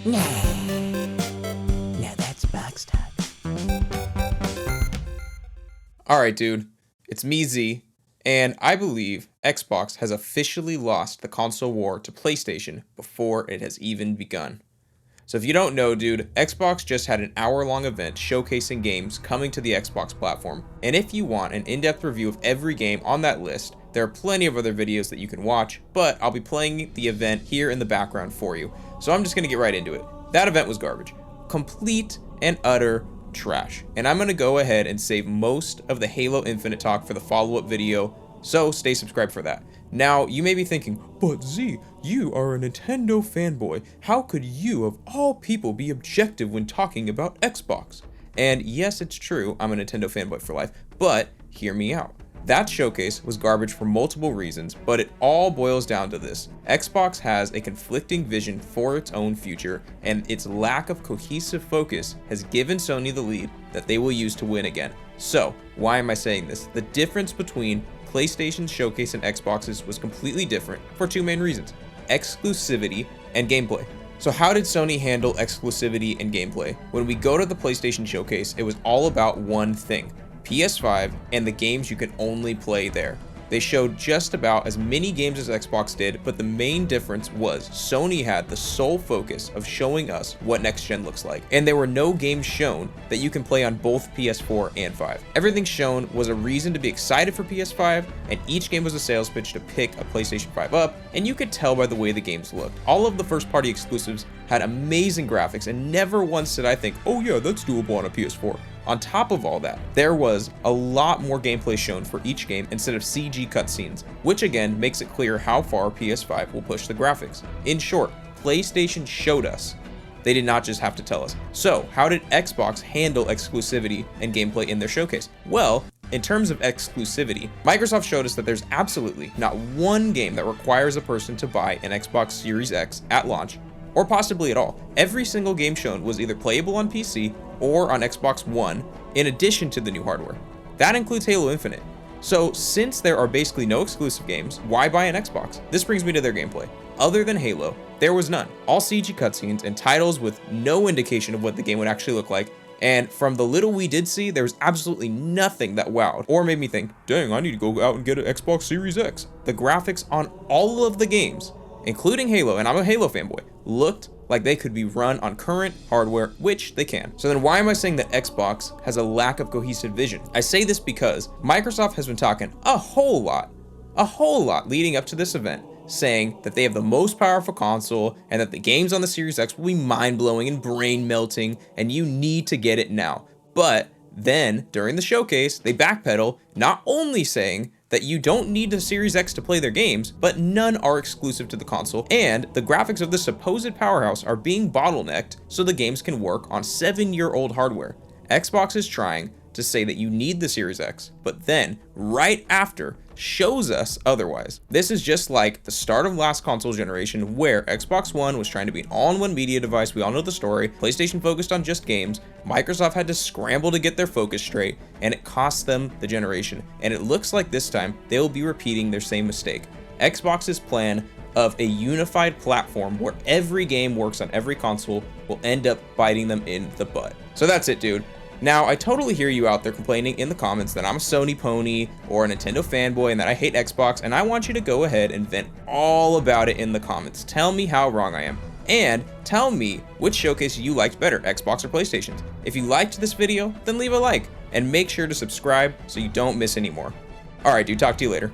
Now that's box talk. Alright, dude. It's me, Z, and I believe Xbox has officially lost the console war to PlayStation before it has even begun. So if you don't know, dude, Xbox just had an hour-long event showcasing games coming to the Xbox platform. And if you want an in-depth review of every game on that list, there are plenty of other videos that you can watch, but I'll be playing the event here in the background for you. So I'm just going to get right into it. That event was garbage. Complete and utter trash. And I'm going to go ahead and save most of the Halo Infinite talk for the follow-up video, so stay subscribed for that. Now, you may be thinking, but Z, you are a Nintendo fanboy. How could you, of all people, be objective when talking about Xbox? And yes, it's true, I'm a Nintendo fanboy for life, but hear me out. That showcase was garbage for multiple reasons, but it all boils down to this. Xbox has a conflicting vision for its own future, and its lack of cohesive focus has given Sony the lead that they will use to win again. So, why am I saying this? The difference between PlayStation's showcase and Xbox's was completely different for two main reasons: exclusivity and gameplay. So how did Sony handle exclusivity and gameplay? When we go to the PlayStation showcase, it was all about one thing: PS5 and the games you can only play there. They showed just about as many games as Xbox did, but the main difference was Sony had the sole focus of showing us what next gen looks like. And there were no games shown that you can play on both PS4 and 5. Everything shown was a reason to be excited for PS5, and each game was a sales pitch to pick a PlayStation 5 up, and you could tell by the way the games looked. All of the first party exclusives had amazing graphics, and never once did I think, oh yeah, that's doable on a PS4. On top of all that, there was a lot more gameplay shown for each game instead of CG cutscenes, which again makes it clear how far PS5 will push the graphics. In short, PlayStation showed us. They did not just have to tell us. So, how did Xbox handle exclusivity and gameplay in their showcase? Well, in terms of exclusivity, Microsoft showed us that there's absolutely not one game that requires a person to buy an Xbox Series X at launch, or possibly at all. Every single game shown was either playable on PC or on Xbox One, in addition to the new hardware. That includes Halo Infinite. So since there are basically no exclusive games, why buy an Xbox? This brings me to their gameplay. Other than Halo, there was none. All CG cutscenes and titles with no indication of what the game would actually look like, and from the little we did see, there was absolutely nothing that wowed or made me think, dang, I need to go out and get an Xbox Series X. The graphics on all of the games, including Halo, and I'm a Halo fanboy, looked like they could be run on current hardware, which they can. So then why am I saying that Xbox has a lack of cohesive vision? I say this because Microsoft has been talking a whole lot leading up to this event, saying that they have the most powerful console and that the games on the Series X will be mind-blowing and brain-melting and you need to get it now. But then, during the showcase, they backpedal, not only saying that you don't need the Series X to play their games, but none are exclusive to the console, and the graphics of the supposed powerhouse are being bottlenecked so the games can work on 7-year-old hardware. Xbox is trying to say that you need the Series X, but then, right after, shows us otherwise. This is just like the start of last console generation, where Xbox One was trying to be an all-in-one media device. We all know the story. PlayStation focused on just games. Microsoft had to scramble to get their focus straight, and it cost them the generation. And it looks like this time they will be repeating their same mistake. Xbox's plan of a unified platform where every game works on every console will end up biting them in the butt. So that's it, dude. Now, I totally hear you out there complaining in the comments that I'm a Sony pony or a Nintendo fanboy and that I hate Xbox, and I want you to go ahead and vent all about it in the comments. Tell me how wrong I am, and tell me which showcase you liked better, Xbox or PlayStation. If you liked this video, then leave a like, and make sure to subscribe so you don't miss any more. Alright, dude, talk to you later.